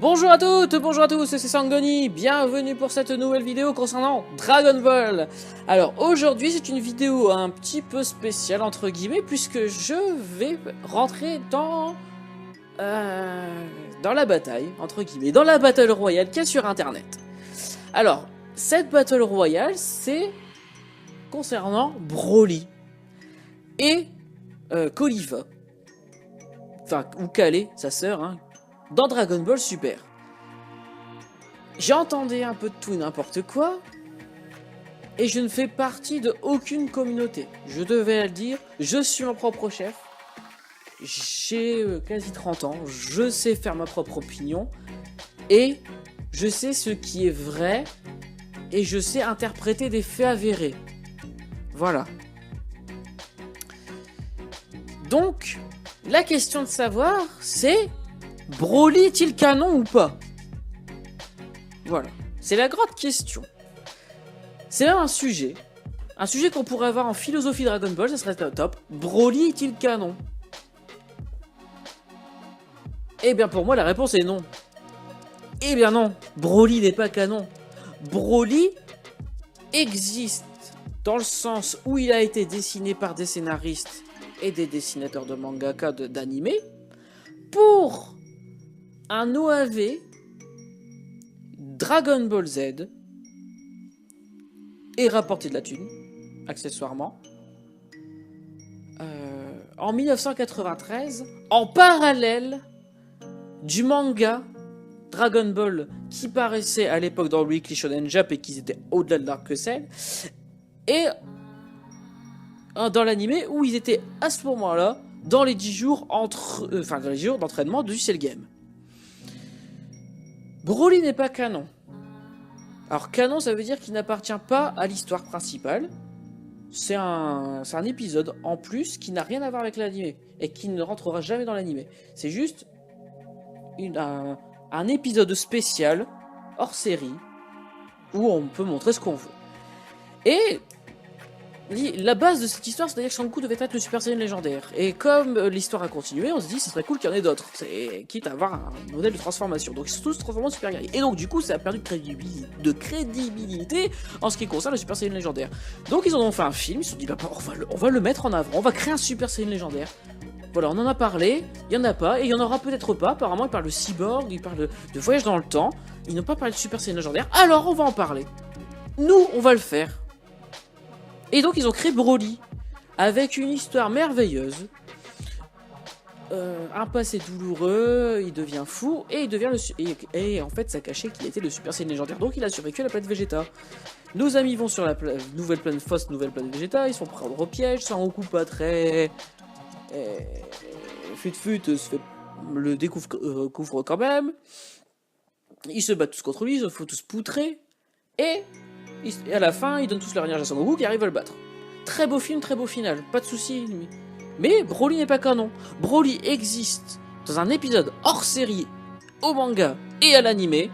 Bonjour à toutes, bonjour à tous, c'est Sangoni, bienvenue pour cette nouvelle vidéo concernant Dragon Ball. Alors aujourd'hui c'est une vidéo un petit peu spéciale entre guillemets puisque je vais rentrer dans la bataille, entre guillemets, dans la Battle Royale qu'il y a sur internet. Alors, cette Battle Royale c'est concernant Broly et Koliva, enfin, ou Kale, sa sœur, hein, dans Dragon Ball Super. J'entendais un peu de tout et n'importe quoi, et je ne fais partie de aucune communauté. Je devais le dire, je suis mon propre chef, j'ai quasi 30 ans, je sais faire ma propre opinion, et je sais ce qui est vrai, et je sais interpréter des faits avérés. Voilà. Donc, la question de savoir, c'est... Broly est-il canon ou pas? Voilà, c'est la grande question. C'est même un sujet qu'on pourrait avoir en philosophie Dragon Ball, ça serait top. Broly est-il canon? Eh bien pour moi la réponse est non. Eh bien non, Broly n'est pas canon. Broly existe dans le sens où il a été dessiné par des scénaristes et des dessinateurs de mangaka d'anime pour un OAV Dragon Ball Z et rapporter de la thune, accessoirement, en 1993, en parallèle du manga Dragon Ball qui paraissait à l'époque dans le Weekly Shonen Jump et qui était au-delà de l'arc Cell, et dans l'anime où ils étaient à ce moment-là dans les 10 jours dans les jours d'entraînement du Cell Game. Broly n'est pas canon. Alors canon, ça veut dire qu'il n'appartient pas à l'histoire principale. C'est un épisode en plus qui n'a rien à voir avec l'anime et qui ne rentrera jamais dans l'anime. C'est juste un épisode spécial hors série où on peut montrer ce qu'on veut. Et la base de cette histoire, c'est-à-dire que Sangoku devait être le Super Saiyan légendaire. Et comme l'histoire a continué, on se dit que ce serait cool qu'il y en ait d'autres. Quitte à avoir un modèle de transformation. Donc ils sont tous transformés en Super Guerrier. Et donc du coup, ça a perdu de crédibilité en ce qui concerne le Super Saiyan légendaire. Donc ils en ont fait un film, ils se sont dit, bah, on va le mettre en avant, on va créer un Super Saiyan légendaire. Voilà, on en a parlé, il n'y en a pas, et il n'y en aura peut-être pas. Apparemment, ils parlent de cyborg, ils parlent de voyage dans le temps. Ils n'ont pas parlé de Super Saiyan légendaire, alors on va en parler. Nous, on va le faire. Et donc ils ont créé Broly, avec une histoire merveilleuse, un passé douloureux, il devient fou, et il devient et en fait ça cachait qu'il était le Super Saiyan légendaire, donc il a survécu à la planète Vegeta. Nos amis vont sur la nouvelle planète nouvelle planète Vegeta, ils sont prendre au piège, Sangoku pas très... le découvre quand même, ils se battent tous contre lui, ils se font tous poutrer, et à la fin, ils donnent tous leur énergie à Sangoku qui arrive à le battre. Très beau film, très beau final, pas de soucis. Mais Broly n'est pas canon. Broly existe dans un épisode hors série, au manga et à l'anime,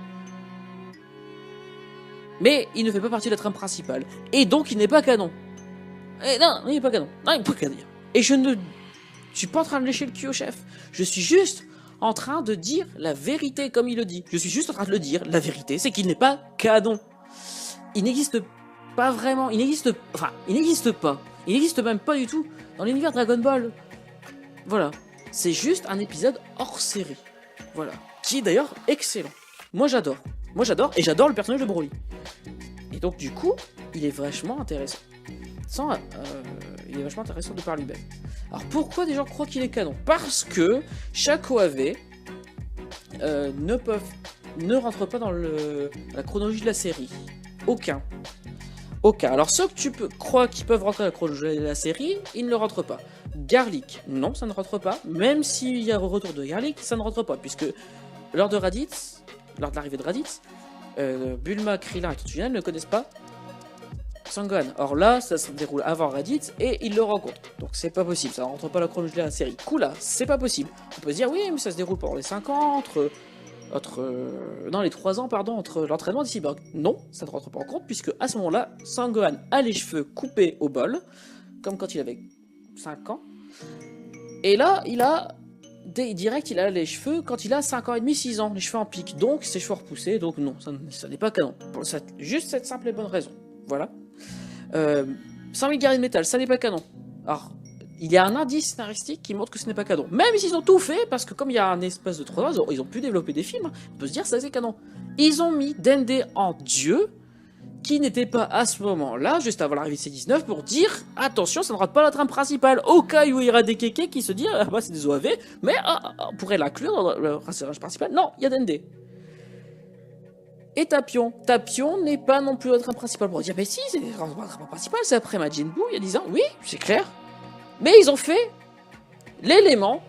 mais il ne fait pas partie de la trame principale. Et donc il n'est pas canon. Et non, il n'est pas canon. Non, il ne peut pas dire. Et je ne suis pas en train de lécher le cul au chef. Je suis juste en train de dire la vérité comme il le dit. Je suis juste en train de le dire. La vérité, c'est qu'il n'est pas canon. Il n'existe pas vraiment, il n'existe pas, il n'existe même pas du tout dans l'univers Dragon Ball. Voilà, c'est juste un épisode hors série, voilà, qui est d'ailleurs excellent. Moi j'adore, et j'adore le personnage de Broly. Et donc du coup, il est vachement intéressant. Il est vachement intéressant de par lui-même. Alors pourquoi des gens croient qu'il est canon? Parce que chaque OAV ne rentre pas dans la chronologie de la série. Aucun. Alors ceux que tu crois qu'ils peuvent rentrer dans la chronologie de la série, ils ne le rentrent pas. Garlic, non, ça ne rentre pas. Même s'il y a un retour de Garlic, ça ne rentre pas. Puisque lors de l'arrivée de Raditz, Bulma, Krillin et Tenshinhan ne connaissent pas Sangohan. Or là, ça se déroule avant Raditz et ils le rencontrent. Donc c'est pas possible, ça ne rentre pas dans la chronologie de la série. Kula, c'est pas possible. On peut se dire, oui, mais ça se déroule pendant les 5 ans, les 3 ans, entre l'entraînement des cyborgs. Non, ça ne rentre pas en compte, puisque à ce moment-là, Sangohan a les cheveux coupés au bol, comme quand il avait 5 ans. Et là, il a direct, il a les cheveux quand il a 5 ans et demi, 6 ans, les cheveux en pique. Donc, ses cheveux repoussés, donc non, ça n'est pas canon. Pour juste cette simple et bonne raison. Voilà. 100 000 guerriers de métal, ça n'est pas canon. Alors, il y a un indice scénaristique qui montre que ce n'est pas canon. Même s'ils ont tout fait, parce que comme il y a un espace de 3 ans, ils ont pu développer des films, on peut se dire que ça c'est canon. Ils ont mis Dende en dieu, qui n'était pas à ce moment-là, juste avant l'arrivée de C-19, pour dire attention, ça ne rate pas la trame principale, au cas où il y aura des kékés qui se disent ah bah c'est des OAV, mais on pourrait l'inclure dans le personnage principal. Non, il y a Dende. Et Tapion. Tapion n'est pas non plus la trame principale. Pour dire mais si, c'est la trame principale, c'est après Majin Buu, il y a 10 ans, oui, c'est clair. Mais ils ont fait l'élément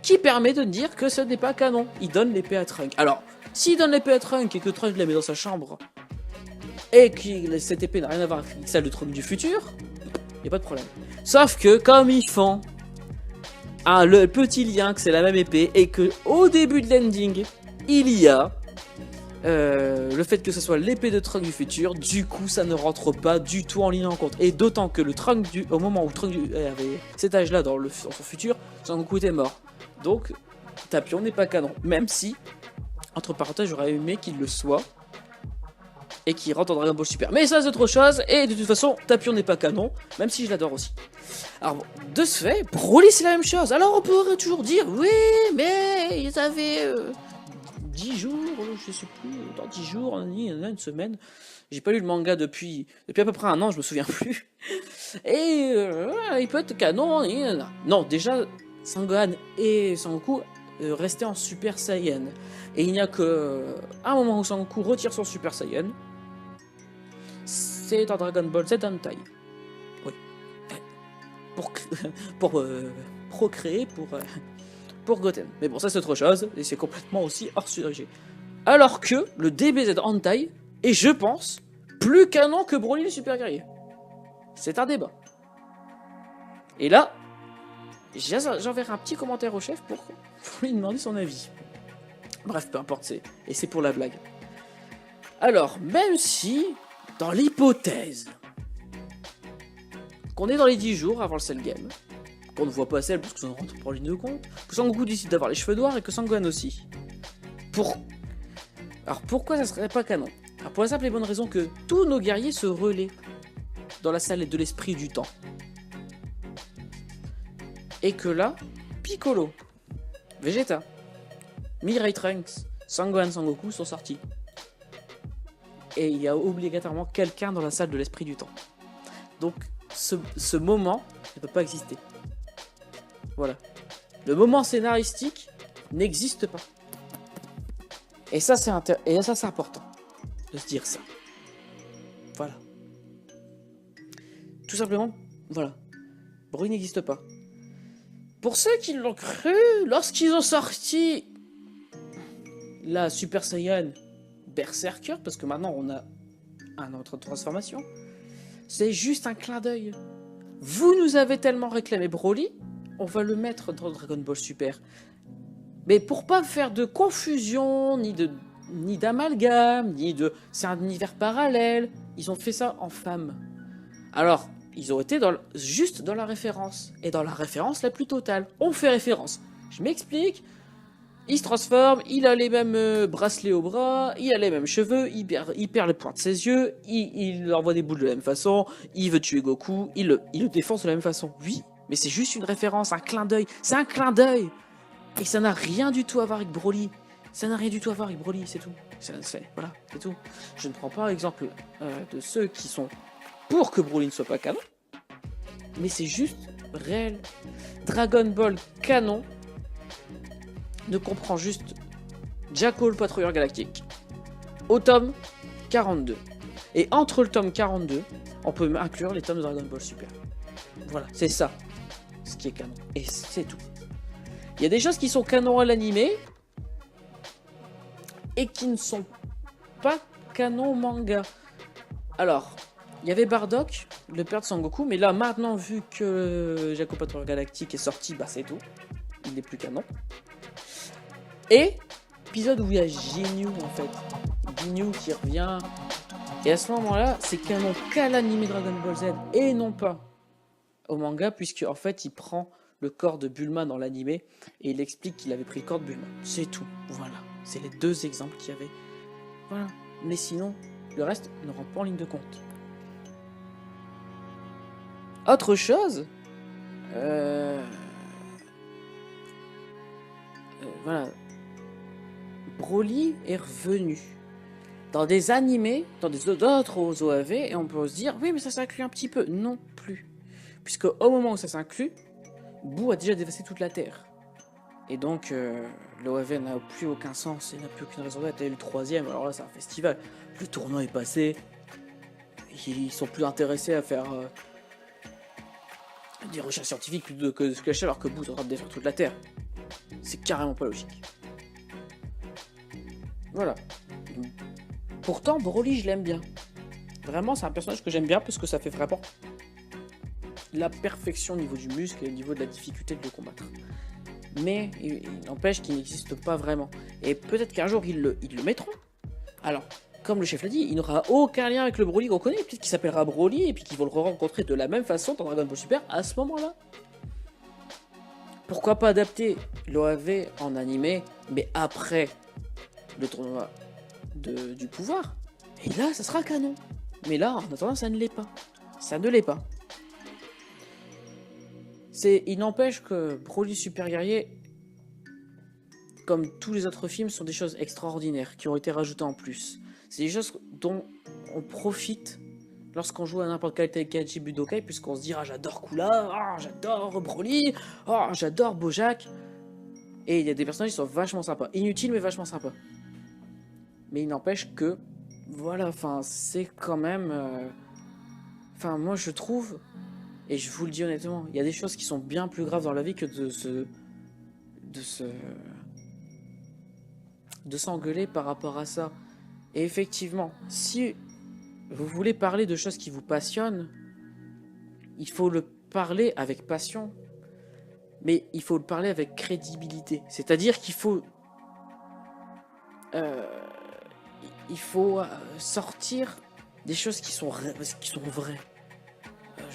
qui permet de dire que ce n'est pas canon. Ils donnent l'épée à Trunks. Alors, s'ils donnent l'épée à Trunks et que Trunks la met dans sa chambre, et que cette épée n'a rien à voir avec celle de Trunks du futur, il n'y a pas de problème. Sauf que, comme ils font le petit lien que c'est la même épée, et que au début de l'ending, il y a le fait que ce soit l'épée de Trunks du futur, du coup ça ne rentre pas du tout en ligne en compte. Et d'autant que le Trunks au moment où Trunks avait cet âge là dans son futur, Sangoku était mort. Donc Tapion n'est pas canon. Même si, entre parenthèses, j'aurais aimé qu'il le soit. Et qu'il rentre dans Dragon Ball Super. Mais ça c'est autre chose, et de toute façon, Tapion n'est pas canon, même si je l'adore aussi. Alors bon, de ce fait, Broly c'est la même chose. Alors on pourrait toujours dire, oui, mais ils avaient 10 jours, je sais plus, dans 10 jours, il y en a une semaine. J'ai pas lu le manga depuis à peu près un an, je me souviens plus. Et il peut être canon, non, déjà, Sangohan et Sangoku restaient en Super Saiyan. Et il n'y a que un moment où Sangoku retire son Super Saiyan, c'est dans Dragon Ball Z Hentai. Oui. Pour procréer, pour Goten. Mais bon, ça c'est autre chose, et c'est complètement aussi hors sujet. Alors que le DBZ Hentai est, je pense, plus canon que Broly le Super Guerrier. C'est un débat. Et là, j'enverrai un petit commentaire au chef pour lui demander son avis. Bref, peu importe, et c'est pour la blague. Alors, même si, dans l'hypothèse qu'on est dans les 10 jours avant le Cell Game, qu'on ne voit pas Cell parce que ça ne rentre pas en ligne de compte, que Sangoku décide d'avoir les cheveux noirs et que Sangohan aussi. Alors pourquoi ça serait pas canon? Alors, pour la simple et bonne raison que tous nos guerriers se relaient dans la salle de l'esprit du temps. Et que là, Piccolo, Vegeta, Mirai Trunks, Sangohan, Sangoku sont sortis. Et il y a obligatoirement quelqu'un dans la salle de l'esprit du temps. Donc ce moment ne peut pas exister. Voilà. Le moment scénaristique n'existe pas. Et ça c'est important de se dire ça. Voilà. Tout simplement, voilà. Broly n'existe pas. Pour ceux qui l'ont cru, lorsqu'ils ont sorti la Super Saiyan Berserker, parce que maintenant on a un autre transformation, c'est juste un clin d'œil. Vous nous avez tellement réclamé Broly, on va le mettre dans Dragon Ball Super. Mais pour pas faire de confusion, ni d'amalgame, c'est un univers parallèle, ils ont fait ça en femme. Alors, ils ont été juste dans la référence, et dans la référence la plus totale. On fait référence. Je m'explique. Il se transforme, il a les mêmes bracelets au bras, il a les mêmes cheveux, il perd les points de ses yeux, il envoie des boules de la même façon, il veut tuer Goku, il le défonce de la même façon. Oui, mais c'est juste une référence, un clin d'œil. C'est un clin d'œil. Et ça n'a rien du tout à voir avec Broly. Ça n'a rien du tout à voir avec Broly, c'est tout. Voilà, c'est tout. Je ne prends pas l'exemple de ceux qui sont pour que Broly ne soit pas canon, mais c'est juste réel. Dragon Ball canon ne comprend juste Jackal le patrouilleur galactique au tome 42. Et entre le tome 42, on peut inclure les tomes de Dragon Ball Super. Voilà, c'est ça ce qui est canon. Et c'est tout. Il y a des choses qui sont canon à l'animé et qui ne sont pas canon au manga. Alors, il y avait Bardock, le père de Sangoku, mais là maintenant vu que Jackal patrouilleur galactique est sorti, bah c'est tout. Il n'est plus canon. Et épisode où il y a Ginyu en fait. Ginyu qui revient. Et à ce moment-là, c'est canon qu'à l'anime Dragon Ball Z et non pas au manga, puisque en fait il prend le corps de Bulma dans l'animé, et il explique qu'il avait pris le corps de Bulma. C'est tout, voilà. C'est les 2 exemples qu'il y avait. Voilà. Mais sinon, le reste ne rentre pas en ligne de compte. Autre chose, voilà, Broly est revenu dans des animés, dans d'autres OAV, et on peut se dire, oui, mais ça s'inclut un petit peu. Non plus. Puisque au moment où ça s'inclut, Boo a déjà dévasté toute la Terre. Et donc, l'OAV n'a plus aucun sens, et n'a plus aucune raison d'être. Et le 3e, alors là, c'est un festival. Le tournoi est passé. Ils sont plus intéressés à faire des recherches scientifiques plutôt que de se cacher, alors que Boo est en train de défaire toute la Terre. C'est carrément pas logique. Voilà. Pourtant, Broly, je l'aime bien. Vraiment, c'est un personnage que j'aime bien parce que ça fait vraiment la perfection au niveau du muscle et au niveau de la difficulté de le combattre. Mais il n'empêche qu'il n'existe pas vraiment. Et peut-être qu'un jour, ils le mettront. Alors, comme le chef l'a dit, il n'aura aucun lien avec le Broly qu'on connaît. Peut-être qu'il s'appellera Broly et puis qu'ils vont le rencontrer de la même façon dans Dragon Ball Super à ce moment-là. Pourquoi pas adapter l'OAV en animé, mais après le tournoi du pouvoir? Et là, ça sera canon. Mais là, en attendant, ça ne l'est pas. Ça ne l'est pas. Il n'empêche que Broly Super Guerrier, comme tous les autres films, sont des choses extraordinaires qui ont été rajoutées en plus. C'est des choses dont on profite lorsqu'on joue à n'importe quel Tenkaichi Budokai, puisqu'on se dit « Ah, j'adore Kula, ah, j'adore Broly, ah, j'adore Bojack ». Et il y a des personnages qui sont vachement sympas. Inutiles, mais vachement sympas. Mais il n'empêche que, voilà, enfin, c'est quand même... Enfin, moi, je trouve, et je vous le dis honnêtement, il y a des choses qui sont bien plus graves dans la vie que de s'engueuler par rapport à ça. Et effectivement, si vous voulez parler de choses qui vous passionnent, il faut le parler avec passion, mais il faut le parler avec crédibilité. C'est-à-dire qu'il faut... sortir des choses qui sont vraies.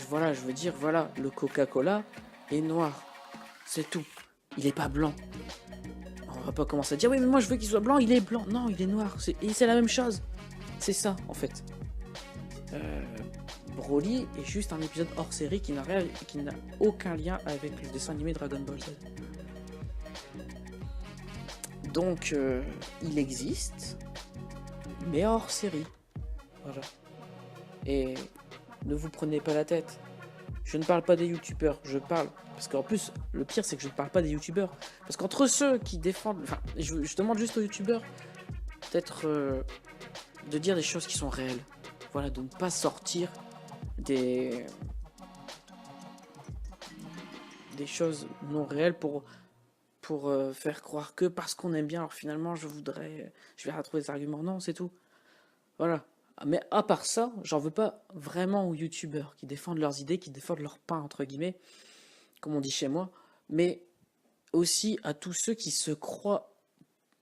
Voilà, je veux dire, voilà, le Coca-Cola est noir. C'est tout. Il est pas blanc. On va pas commencer à dire, oui, mais moi je veux qu'il soit blanc, il est blanc. Non, il est noir. Et c'est la même chose. C'est ça, en fait. Broly est juste un épisode hors série qui n'a aucun lien avec le dessin animé Dragon Ball Z. Donc, il existe, mais hors série. Voilà. Et ne vous prenez pas la tête. Je ne parle pas des youtubeurs, je parle... Parce qu'en plus, le pire, c'est que je ne parle pas des youtubeurs. Parce qu'entre ceux qui défendent... Enfin, je demande juste aux youtubeurs peut-être de dire des choses qui sont réelles. Voilà, de ne pas sortir des choses non réelles pour faire croire que parce qu'on aime bien, alors finalement, je vais retrouver des arguments. Non, c'est tout. Voilà. Mais à part ça, j'en veux pas vraiment aux youtubeurs qui défendent leurs idées, qui défendent leur pain, entre guillemets, comme on dit chez moi, mais aussi à tous ceux qui se croient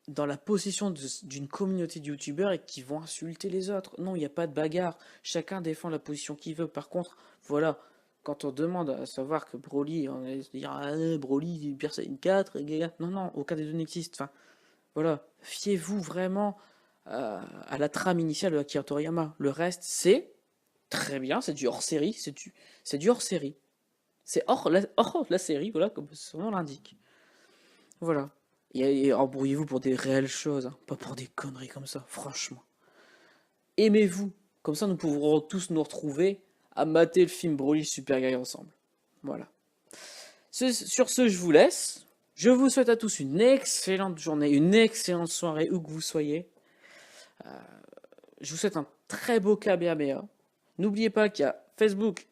dans la possession d'une communauté de youtubeurs et qui vont insulter les autres. Non, il n'y a pas de bagarre. Chacun défend la position qu'il veut. Par contre, voilà, quand on demande à savoir que Broly, on va se dire ah, Broly, personne 4, non, aucun des deux n'existe. Enfin, voilà, fiez-vous vraiment à la trame initiale de Akira Toriyama. Le reste, c'est très bien, c'est du hors-série, c'est du hors-série. C'est hors la série, voilà, comme son nom l'indique. Voilà. Et embrouillez-vous pour des réelles choses, hein, pas pour des conneries comme ça, franchement. Aimez-vous, comme ça nous pourrons tous nous retrouver à mater le film Broly Super Guerrier ensemble. Voilà. Sur ce, je vous laisse. Je vous souhaite à tous une excellente journée, une excellente soirée, où que vous soyez. Je vous souhaite un très beau Kamehameha. N'oubliez pas qu'il y a Facebook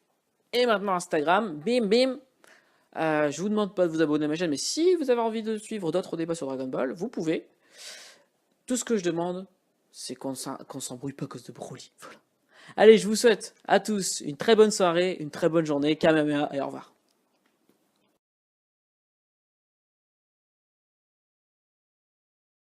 et maintenant Instagram. Bim, bim. Je vous demande pas de vous abonner à ma chaîne, mais si vous avez envie de suivre d'autres débats sur Dragon Ball, vous pouvez. Tout ce que je demande, c'est qu'on s'embrouille pas à cause de Broly. Voilà. Allez, je vous souhaite à tous une très bonne soirée, une très bonne journée. Kamehameha et au revoir.